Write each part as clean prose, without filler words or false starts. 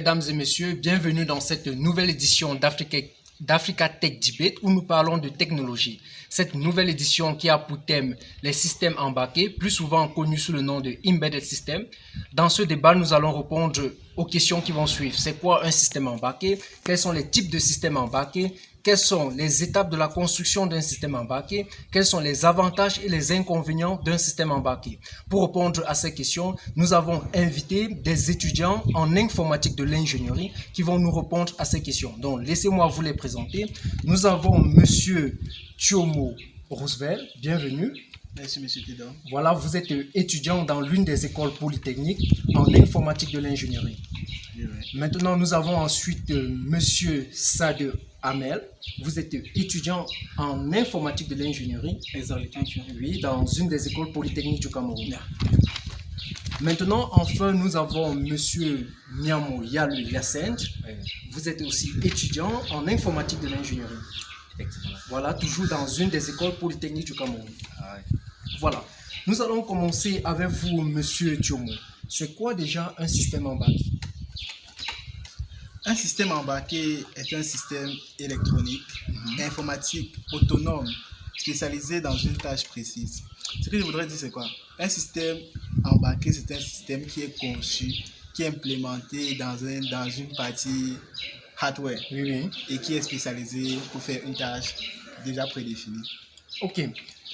mesdames et messieurs, bienvenue dans cette nouvelle édition d'Africa Tech Debate où nous parlons de technologie. Cette nouvelle édition qui a pour thème les systèmes embarqués, plus souvent connus sous le nom de Embedded System. Dans ce débat, nous allons répondre aux questions qui vont suivre. C'est quoi un système embarqué? Quels sont les types de systèmes embarqués? Quelles sont les étapes de la construction d'un système embarqué? Quels sont les avantages et les inconvénients d'un système embarqué? Pour répondre à ces questions, nous avons invité des étudiants en informatique de l'ingénierie qui vont nous répondre à ces questions. Donc, laissez-moi vous les présenter. Nous avons Monsieur Tiomo Roosevelt, bienvenue. Merci, Monsieur Tédor. Voilà, vous êtes étudiant dans l'une des écoles polytechniques en informatique de l'ingénierie. Oui. Maintenant, nous avons ensuite Monsieur Sade Amel. Vous êtes étudiant en informatique de l'ingénierie. Oui, dans une des écoles polytechniques du Cameroun. Maintenant, enfin, nous avons Monsieur Miamo Yalu Yassend. Vous êtes aussi étudiant en informatique de l'ingénierie. Effectivement. Voilà, toujours dans une des écoles polytechniques du Cameroun. Ouais. Voilà. Nous allons commencer avec vous, Monsieur Tiomo. C'est quoi déjà un système embarqué? Un système embarqué est un système électronique, informatique, autonome, spécialisé dans une tâche précise. Ce que je voudrais dire, c'est quoi? Un système embarqué, c'est un système qui est conçu, qui est implémenté dans une partie hardware Oui. et qui est spécialisé pour faire une tâche déjà prédéfinie. Ok.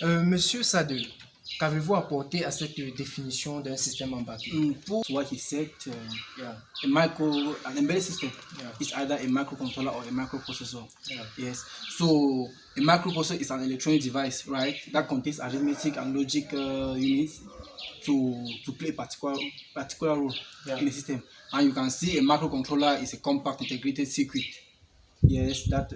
Monsieur Sade, qu'avez-vous apporté à cette définition d'un système embarqué? For what he said, an embedded system is either a microcontroller or a microprocessor. Yes. So a microprocessor is an electronic device, right, that contains arithmetic and logic units to play a particular role in the system. And you can see a microcontroller is a compact integrated circuit. Yes, that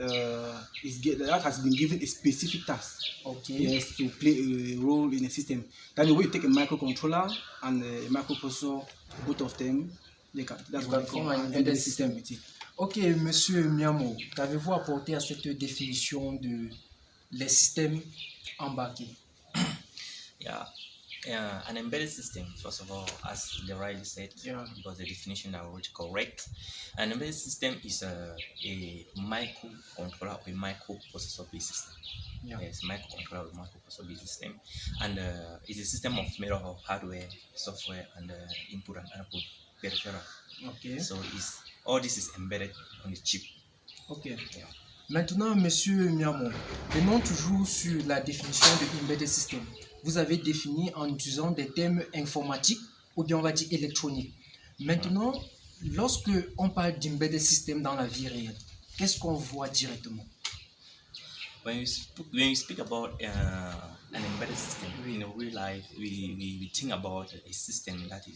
has been given a specific task. Okay. Yes, to play a role in a system. That the way you take a microcontroller and a microprocessor, both of them, that's what they call an embedded system with it. Ok, Monsieur Miamo, qu'avez-vous apporté à cette définition de les systèmes embarqués? An embedded system, first of all, as the rightly said, because the definition are already correct. An embedded system is a microcontroller or a microprocessor based system. Yes, microcontroller or microprocessor based system, and it's a system made up of hardware, software, and input and output peripheral. Okay. So all this is embedded on the chip. Ok. Maintenant, Monsieur Miamo, venons toujours sur la définition de embedded system. Vous avez défini en utilisant des termes informatiques ou bien on va dire électroniques. Maintenant, lorsque on parle d'embedded system dans la vie réelle, qu'est-ce qu'on voit directement? When you speak about an embedded system in real life, we think about a system that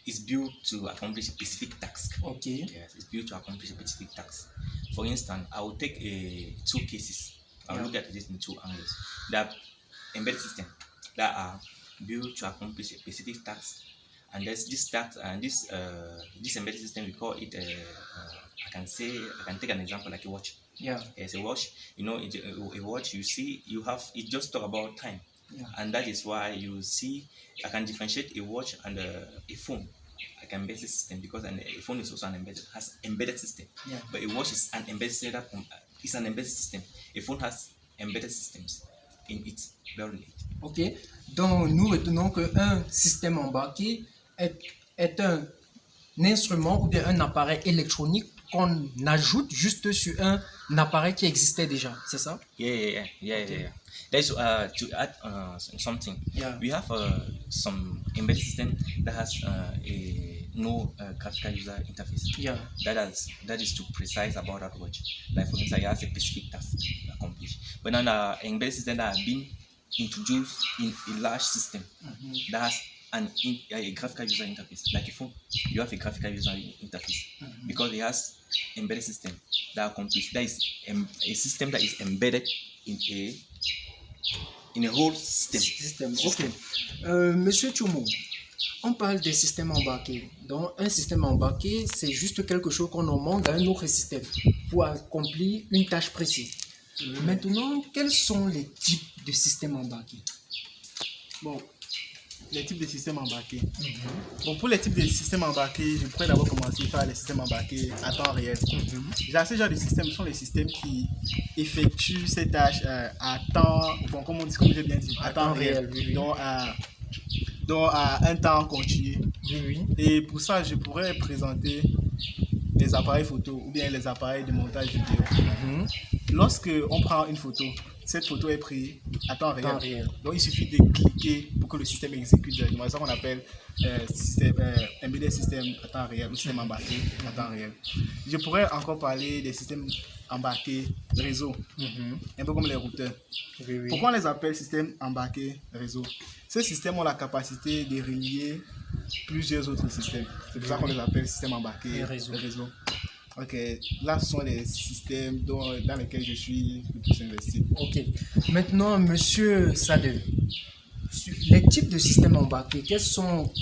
is built to accomplish a specific task. Okay. Yes, it's built to accomplish a specific task. For instance, I will take two cases. I'll look at this in two angles. That embedded system that are built to accomplish a specific task, and there's this task and this embedded system, we call it I can take an example like a watch. As a watch, a watch, you see, it just talk about time. And that is why you see I can differentiate a watch and a phone like an embedded system, because a phone is also has embedded system. But a watch is an embedded system. It's an embedded system. A phone has embedded systems in it. Ok. Donc nous retenons qu'un système embarqué est un instrument ou bien un appareil électronique qu'on ajoute juste sur un appareil qui existait déjà, c'est ça? Yeah. That's to add something. We have some embedded system that has no graphical user interface. That is too precise about that watch. Like for instance, it has a specific task to accomplish. But then embedded system that have been introduced in a large system that has a graphical user interface. Like a phone, you have a graphical user interface because it has embedded system that accomplish. That is a system that is embedded in a whole system. Ok. Monsieur Tiomo, on parle des systèmes embarqués. Donc, un système embarqué, c'est juste quelque chose qu'on augmente dans un autre système pour accomplir une tâche précise. Maintenant, quels sont les types de systèmes embarqués? Bon, les types de systèmes embarqués. Bon, pour les types de systèmes embarqués, je pourrais d'abord commencer par les systèmes embarqués à temps réel. Ces genres de systèmes sont les systèmes qui effectuent ces tâches à temps, bon, comme j'ai bien dit, à temps réel. Oui. Donc à un temps continu. Oui. Et pour ça, je pourrais présenter les appareils photo ou bien les appareils de montage vidéo. Lorsque on prend une photo, cette photo est prise à temps réel. Donc il suffit de cliquer pour que le système exécute directement. C'est ça qu'on appelle embedded système à temps réel ou système embarqué à temps réel. Je pourrais encore parler des systèmes embarqués réseau, un peu comme les routeurs. Oui. Pourquoi on les appelle systèmes embarqués réseau? Ces systèmes ont la capacité de relier plusieurs autres systèmes. C'est pour ça qu'on les appelle systèmes embarqués réseau. Ok, là ce sont les systèmes dans lesquels je suis le plus investi. Ok, maintenant Monsieur Sadel, les types de systèmes embarqués, quels sont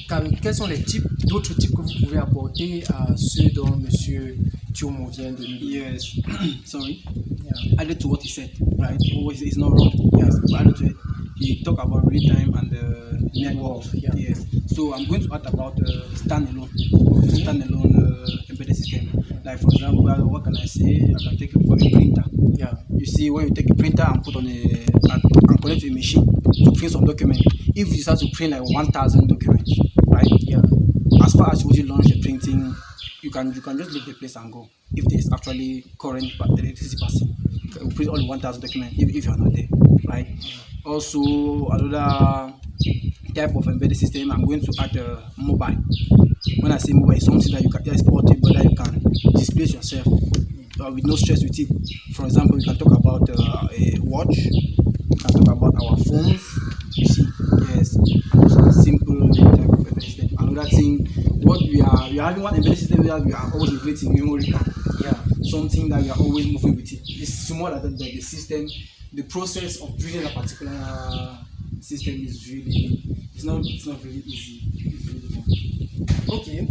les d'autres types que vous pouvez apporter à ceux dont Monsieur Tiomo vient de nous dire? Yes, sorry. Yeah. Added to what he said, right? It's not wrong. Yes, but added to it, he talked about real time and network. Yeah. Yes. So I'm going to add about standalone embedded system. Like for example, what can I say? I can take it for a printer. Yeah. You see, when you take a printer and put on and connect to a machine to print some document, if you start to print like 1,000 documents, right? Yeah. As far as you launch the printing, you can just leave the place and go. If there is actually current electricity passing, you can print only 1,000 documents if you are not there, right? Also, another type of embedded system, I'm going to add mobile. When I say mobile, it's something that is portable, that you can display yourself with no stress with it. For example, we can talk about a watch, we can talk about our phones. You see, yes, and those are simple type of embedded system. Another thing, what we are having one embedded system that we are always integrating memory card. Yeah, something that we are always moving with it. It's smaller than the system. The process of building a particular system is really, it's not really easy. It's really fun. Okay.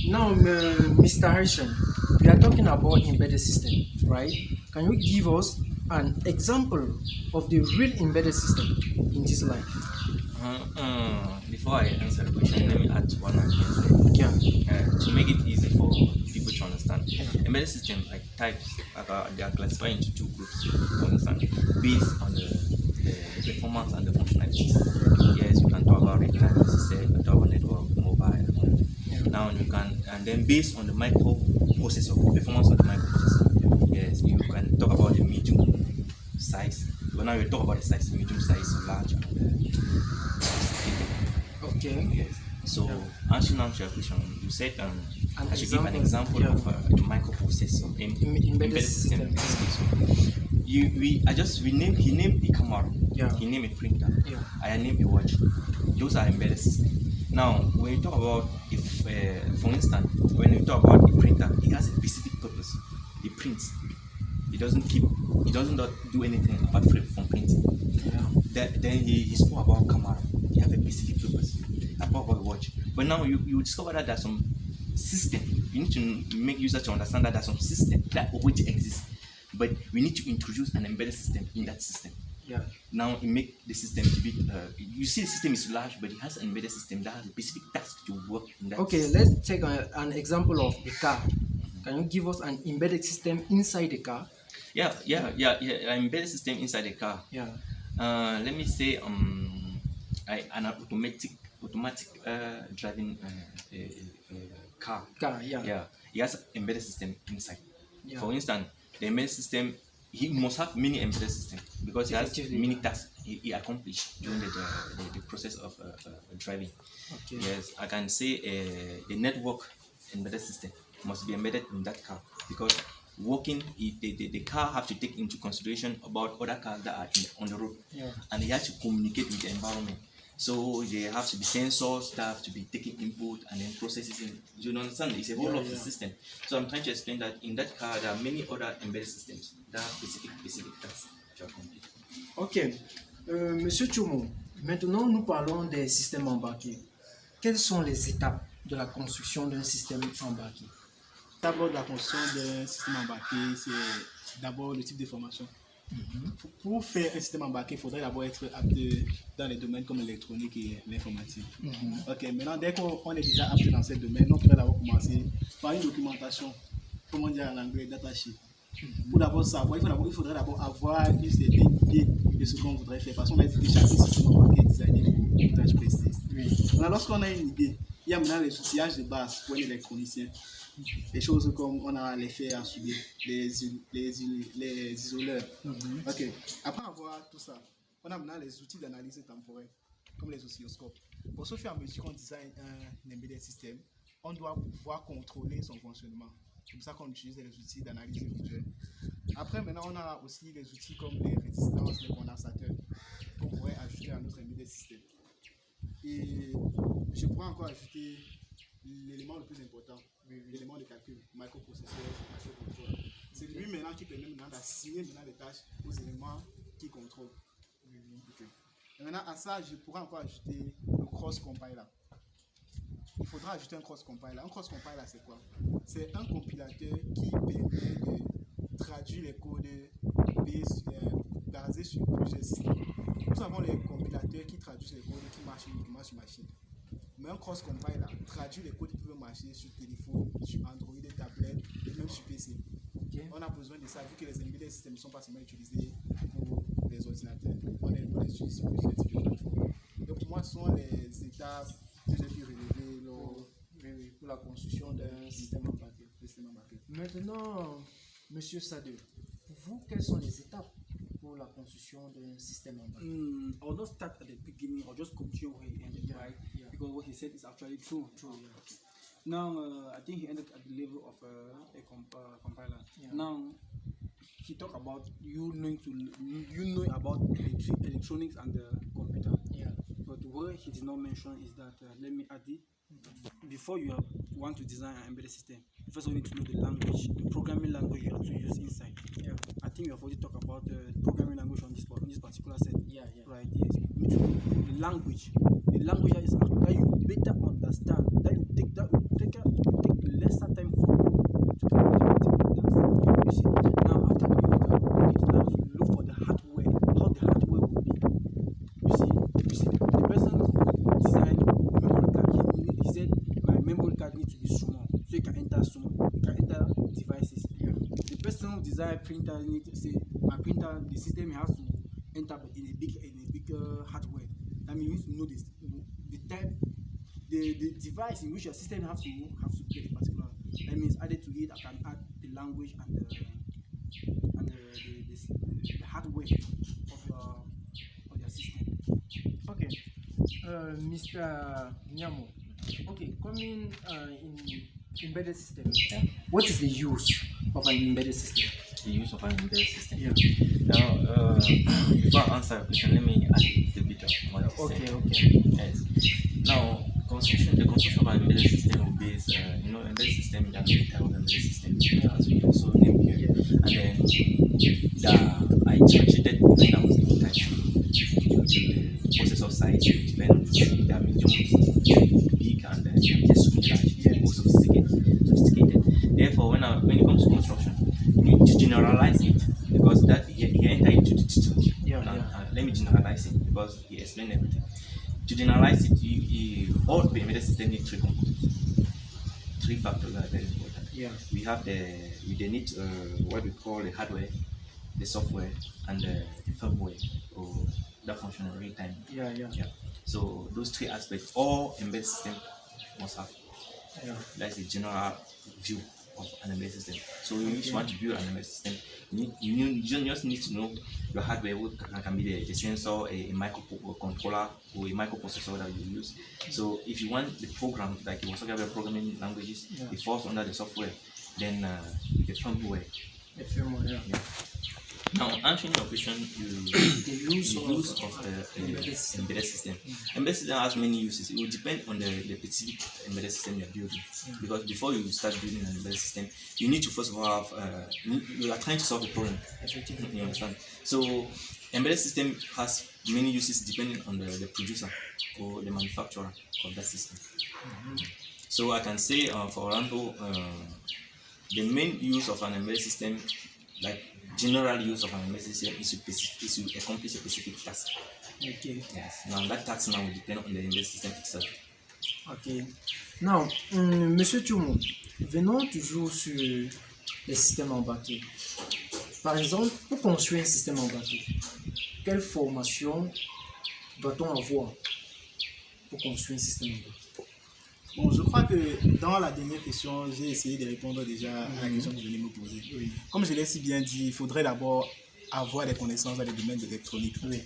Now, Mr. Harrison, we are talking about embedded system, right? Can you give us an example of the real embedded system in this life? Before I answer the question, let me add one more thing. To make it easy for people to understand, embedded system like types they are classified into two groups. To understand, based on the performance and the functionality. Yes, you can talk about real time system, you can talk about network, mobile, and all. Now you can, and then based on the microprocessor, performance of the microprocessor. Yes, you can talk about the medium size. But now you talk about the size, medium size, large, and okay. Yes. So answering your question, you said I should give an example of a microprocessor embedded system. He named a camera. Yeah. He named a printer. Yeah. I named a watch. Those are embedded systems. Now, when you talk about for instance, when you talk about a printer, it has a specific purpose. It prints. It doesn't do anything apart from printing. Yeah. Then he spoke about camera. It has a specific purpose. Apart from a watch. But now you discover that there's some system. You need to make users to understand that there's some system that already exists. But we need to introduce an embedded system in that system. Yeah. Now it make the system a bit. You see, the system is large, but it has an embedded system that has a specific task to work in that. Okay, system. let's take an example of a car. Can you give us an embedded system inside the car? Yeah. An embedded system inside the car. Yeah. Let me say an automatic driving car. Yeah. Yeah. It has an embedded system inside. Yeah. For instance, the embedded system, he must have many embedded systems because he has many tasks he accomplished during the process of driving. Okay. Yes, I can say the network embedded system must be embedded in that car because the car have to take into consideration about other cars that are on the road. Yeah. And he has to communicate with the environment. So there have to be sensors that have to be taking input and then processing. You understand? It's a whole of the system. So I'm trying to explain that in that car there are many other embedded systems that have specific tasks to accomplish. Ok. Monsieur Tiomo, maintenant nous parlons des systèmes embarqués. Quelles sont les étapes de la construction d'un système embarqué? D'abord, de la construction d'un système embarqué, c'est d'abord le type de formation. Pour faire un système embarqué, il faudrait d'abord être apte dans les domaines comme l'électronique et l'informatique. Ok, maintenant, dès qu'on est déjà apte dans ces domaines, on pourrait d'abord commencer par une documentation, comment dire en anglais, data sheet. Pour d'abord savoir, il faudrait d'abord avoir une certaine idée de ce qu'on voudrait faire. Parce qu'on a dit que chaque système embarqué est designé pour une tâche précise. Maintenant, lorsqu'on a une idée, il y a maintenant les outillages de base pour un électronicien. Des choses comme on a les fers à souder, les isoleurs. Ok. Après avoir tout ça, on a maintenant les outils d'analyse temporelle, comme les oscilloscopes. Pour ce faire, à mesure qu'on design un embedded system, on doit pouvoir contrôler son fonctionnement. C'est pour ça qu'on utilise les outils d'analyse visuelle. Après, maintenant, on a aussi les outils comme les résistances, les condensateurs, qu'on pourrait ajouter à notre embedded system. Et je pourrais encore ajouter l'élément le plus important, l'élément de calcul, microprocesseur, microcontrôleur. C'est lui maintenant qui permet maintenant d'assigner les tâches aux éléments qui contrôlent. Okay. Et maintenant à ça, je pourrais encore ajouter le cross-compiler. Il faudra ajouter un cross-compiler. Un cross-compiler, c'est quoi? C'est un compilateur qui permet de traduire les codes basés sur plusieurs systèmes. Nous avons les compilateurs qui traduisent les codes qui marchent uniquement sur machine. Mais un cross-compiler traduit les codes qui peuvent marcher sur téléphone, sur Android, tablette et même sur PC. Okay. On a besoin de ça vu que les embedded systems ne sont pas seulement utilisés pour les ordinateurs. On les utilise sur plusieurs types de plateformes. Donc pour moi, ce sont les étapes que j'ai pu relever pour la construction d'un système embarqué. Maintenant, Monsieur Sade, pour vous, quelles sont les étapes pour la construction d'un système embarqué? I'll not start at the beginning. I'll just continue where he ended, right? Yeah. Because what he said is actually true. Okay. Now, I think he ended at the level of a compiler. Yeah. Now, he talked about you know about electronics and the computer. Yeah. But what he did not mention is that let me add it. Before you want to design an embedded system, you first need to know the language, the programming language you have to use inside. Yeah. I think we have already talked about the programming language on this particular set. Yeah. Right. Yes. You need to know the language. The language that is that you better understand. That you take lesser time for you to complete the task. You see. Now after doing that, you need to now look for the hardware. How the hardware will be. You see. The person who designed memory card, he said my memory card needs to be small, so you can enter devices. Yeah. The person who designed printer needs to say my printer, the system has to enter in a bigger hardware. That means you need to know this, the type, the device in which your system has to get a particular. That means added to it, I can add the language and the hardware of your system. Okay, Mr. Nyamo. Okay, coming in embedded system, what is the use of an embedded system? The use of an embedded system. Yeah. Now, before I answer the question, let me add a bit of what you said. Okay. Yes. Now, the construction of an embedded system will be, embedded system, there are many types of embedded systems, as we also name here. And then, I differentiated when I was in type due to the processor size, which depend on the dimensions, big and extremely large, more sophisticated. Therefore, when it comes to construction, you need to generalize it because that he entered into the details. Let me generalize it because he explained everything. To generalize it, all the embedded system need three components. Three factors that are very important. Yeah. We have they need what we call the hardware, the software, and the firmware, or that function in real time. Yeah. So those three aspects, all embedded system must have. Yeah. That's the general view of an embedded system. So if you want to build an embedded system, you just need to know your hardware. What can be the sensor, a microcontroller, or a microprocessor that you use. So if you want the program, like you were talking about programming languages, it falls under the software. Then the firmware. The firmware. Yeah. Now, answering your question, the use of embedded system. Embedded system has many uses. It will depend on the specific embedded system you're building. Because before you start building an embedded system, you need to first of all have, you are trying to solve a problem. You understand? So, embedded system has many uses depending on the producer or the manufacturer of that system. So, I can say, for example, the main use of an embedded system, like general use of an embedded system is to accomplish a specific task. Okay. Yes. Now that task now will depend on the embedded system itself. Ok. Now, Monsieur Thiomo, venons toujours sur les systèmes embarqués. Par exemple, pour construire un système embarqué, quelle formation doit-on avoir pour construire un système embarqué? Bon, je crois que dans la dernière question, j'ai essayé de répondre déjà à la question que vous venez me poser. Oui. Comme je l'ai si bien dit, il faudrait d'abord avoir des connaissances dans le domaine de l'électronique. Oui.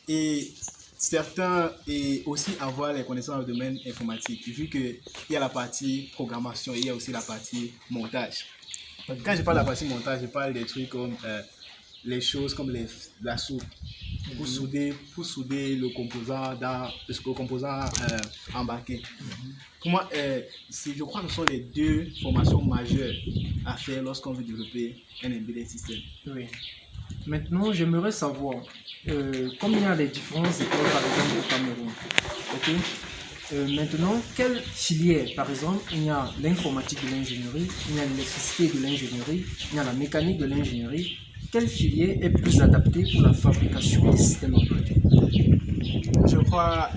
Et certains, et aussi avoir les connaissances dans le domaine informatique, vu qu'il y a la partie programmation et il y a aussi la partie montage. Quand je parle de la partie montage, je parle des trucs comme les choses comme la soude. Pour souder le composant embarqué. Pour moi, je crois que ce sont les deux formations majeures à faire lorsqu'on veut développer un embedded system. Oui. Maintenant, j'aimerais savoir, comme il y a les différentes écoles, par exemple, au Cameroun, ok? Maintenant, quelle filière, par exemple, il y a l'informatique de l'ingénierie, il y a l'électricité de l'ingénierie, il y a la mécanique de l'ingénierie. Quelle filière est plus adaptée pour la fabrication des systèmes embarqués? Je crois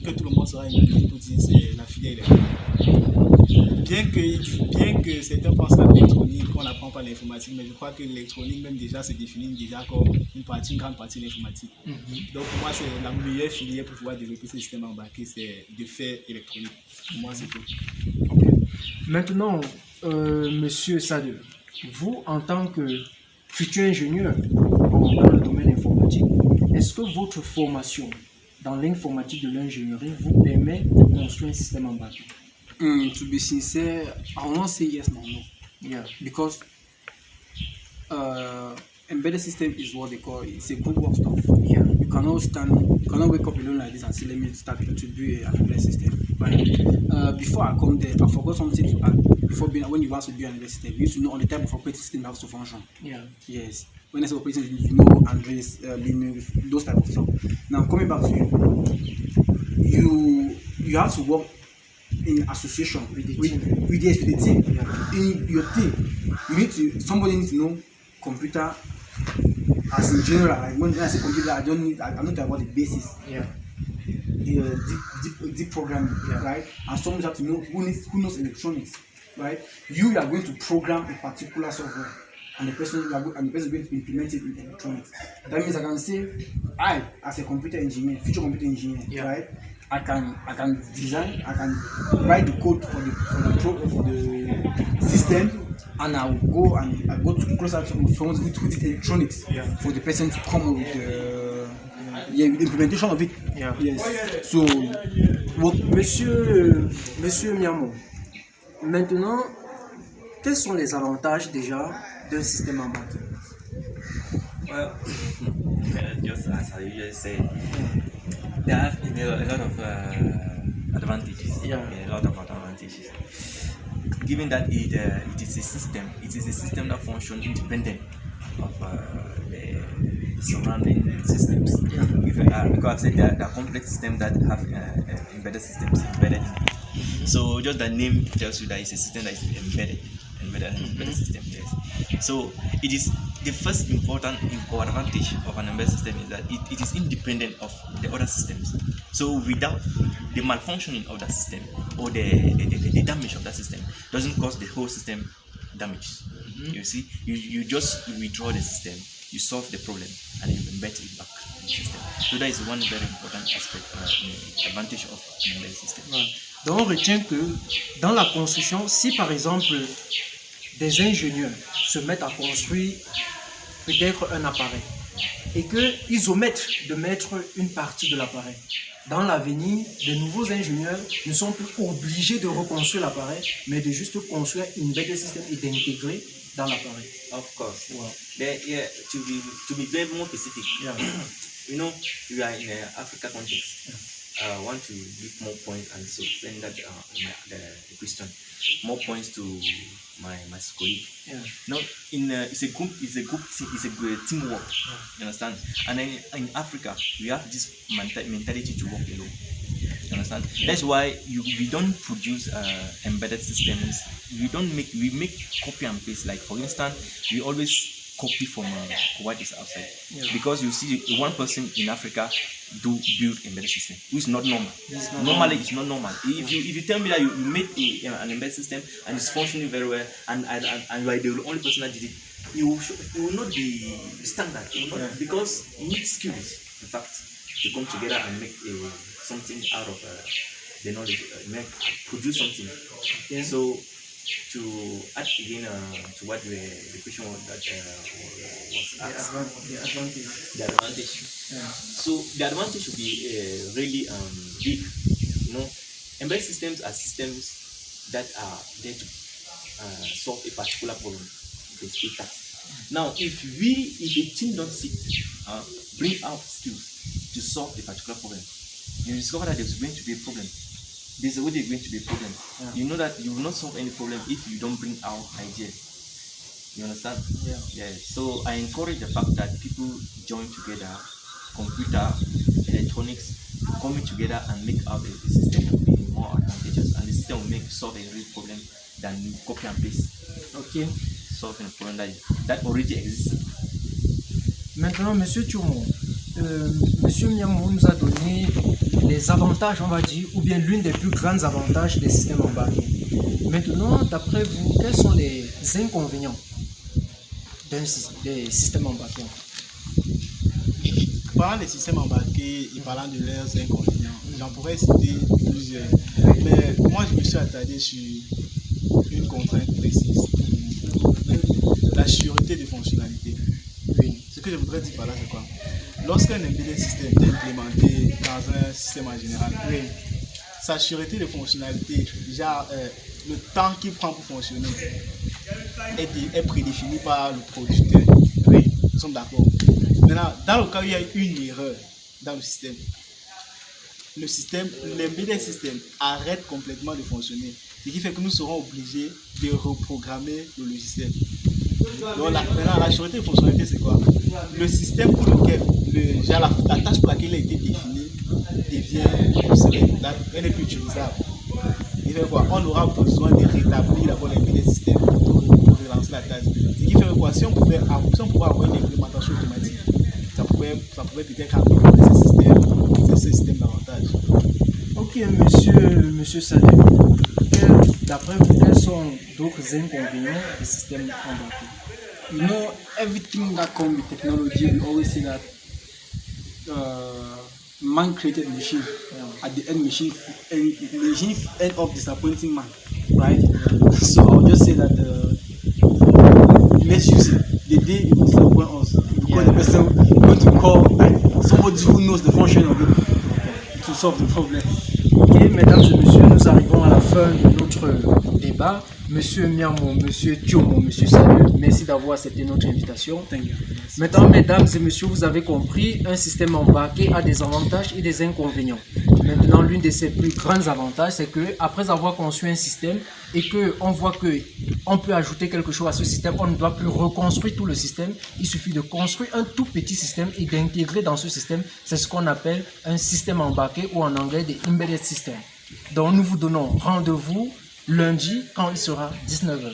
que tout le monde sera unanime pour dire que c'est la filière électronique. Bien que certains pensent à l'électronique, qu'on n'apprend pas l'informatique, mais je crois que l'électronique même déjà se définit déjà comme une grande partie de l'informatique. Donc pour moi, c'est la meilleure filière pour pouvoir développer ce système embarqué, c'est de faire électronique. Pour moi, c'est tout. Okay. Maintenant, Monsieur Sade, vous en tant que futur ingénieur dans le domaine informatique, est-ce que votre formation dans l'informatique de l'ingénierie vous permet de construire un système embarqué? To be sincere, I will not say yes nor no. Yeah. Because embedded system is what they call it's a group work stuff. Yeah. You cannot wake up alone like this and say let me start to build an embedded system. Right? Before I come there, I forgot something to add. When you want to build an embedded system, you need to know on the type of operating system that has to function. Yeah. Yes. When I say operating system, you know Android, Linux, those type of stuff. Now coming back to you have to work in association with the team. Yeah. In your team, somebody needs to know computer as in general. Like when I say computer, I'm not talking about the basics. Yeah. Deep programming, yeah. Right? And someone has to know who knows electronics, right? You are going to program a particular software, and the person is going to implement it in electronics. That means I can say, I as a computer engineer, future computer engineer, yeah. Right? I can design, I can write the code for the system, and I will go to closer to with electronics, yeah. For the person to come up with the implementation of it. Yeah. Yes. So, Monsieur Miamo, maintenant, quels sont les avantages déjà d'un système embarqué? Well, just as I usually say, there are a lot of advantages. Yeah. A lot of advantages. Given that it is a system that functions independent of the surrounding systems. Yeah. Because I've said there are complex systems that have embedded systems embedded in it. So just the name tells you that it's a system that is embedded system. Yes. So it is the first important advantage of an embedded system is that it is independent of the other systems. So without the malfunctioning of that system or the damage of that system doesn't cause the whole system damage. You see, you just withdraw the system, you solve the problem, and you embed it back in the system. So that is one very important aspect, advantage of an embedded system. Ouais. Donc on retient que dans la construction, si par exemple des ingénieurs se mettent à construire peut-être un appareil et qu'ils omettent de mettre une partie de l'appareil, dans l'avenir, de nouveaux ingénieurs ne sont plus obligés de reconstruire l'appareil, mais de juste construire une embedded system et d'intégrer dans l'appareil. Of course. Wow. Yeah, to be very more specific, Yeah. you know, we are in an Africa context. Yeah. I want to give more points and so send that the question more points to my colleague. Yeah. No, it's a great teamwork. Yeah. You understand? And then in Africa, we have this mentality to work alone. You understand? That's why we don't produce embedded systems. We make copy and paste. Like for instance, we always copy from what is outside. Because you see one person in Africa build embedded system, which is not normal. Normally, it's not normal. If you tell me that you made an embedded system and it's functioning very well, and you are the only person that did it, you will not be standard. You will not, because you need skills, in fact, to come together and make something out of the knowledge, produce something. So, to add again to what the question was that was asked, the advantage. So the advantage should be really big. You know, embedded systems are systems that are there to solve a particular problem, specific task. Now, if a team don't sit, bring out skills to solve a particular problem, you discover that there's going to be a problem. There's always going to be a problem. You know that you will not solve any problem if you don't bring out ideas. You understand? Yeah. So I encourage the fact that people join together, computer, electronics, coming together and make out a system will be more advantageous, and the system will solve a real problem than copy and paste. Ok. Solving a problem that already exists. Maintenant, Monsieur Tiomo, Monsieur Miamou nous a donné les avantages, on va dire, ou bien l'une des plus grands avantages des systèmes embarqués. Maintenant, d'après vous, quels sont les inconvénients des systèmes embarqués? Parlant des systèmes embarqués et parlant de leurs inconvénients, j'en pourrais citer plusieurs. Mais moi, je me suis attardé sur une contrainte précise. La sûreté des fonctionnalités. Ce que je voudrais dire par là, c'est quoi? Lorsqu'un embedded system est implémenté dans un système en général, sa sûreté de fonctionnalité, genre le temps qu'il prend pour fonctionner, est prédéfini par le producteur. Nous sommes d'accord. Maintenant, dans le cas où il y a une erreur dans le système, l'embedded system arrête complètement de fonctionner. Ce qui fait que nous serons obligés de reprogrammer le logiciel. Donc maintenant, la sûreté de fonctionnalité, c'est quoi? Le système pour lequel la tâche pour laquelle il a été définie devient elle n'est plus utilisable. Il fait quoi? On aura besoin de rétablir d'abord l'embedded system pour relancer la tâche. Ce qui fait quoi? Si on pouvait avoir une implémentation automatique, ça pouvait peut-être améliorer ce système davantage. Ok, monsieur Saleh, d'après vous, quels sont d'autres inconvénients des systèmes embarqués? You know, everything that comes with technology, we always say that man created machine. At the end, machine end up disappointing man, right? So I'll just say that let's use it. The day it will disappoint us, because the person going to call somebody who knows the function of it to solve the problem. Ok, mesdames et messieurs, nous arrivons à la fin de notre débat. Monsieur Miamou, Monsieur Tiomo, Monsieur Saleh, merci d'avoir accepté notre invitation. Maintenant, mesdames et messieurs, vous avez compris, un système embarqué a des avantages et des inconvénients. Maintenant, l'une de ses plus grands avantages, c'est que après avoir conçu un système et qu'on voit qu'on peut ajouter quelque chose à ce système, on ne doit plus reconstruire tout le système. Il suffit de construire un tout petit système et d'intégrer dans ce système. C'est ce qu'on appelle un système embarqué ou en anglais des embedded systems. Donc, nous vous donnons rendez-vous lundi quand il sera 19h.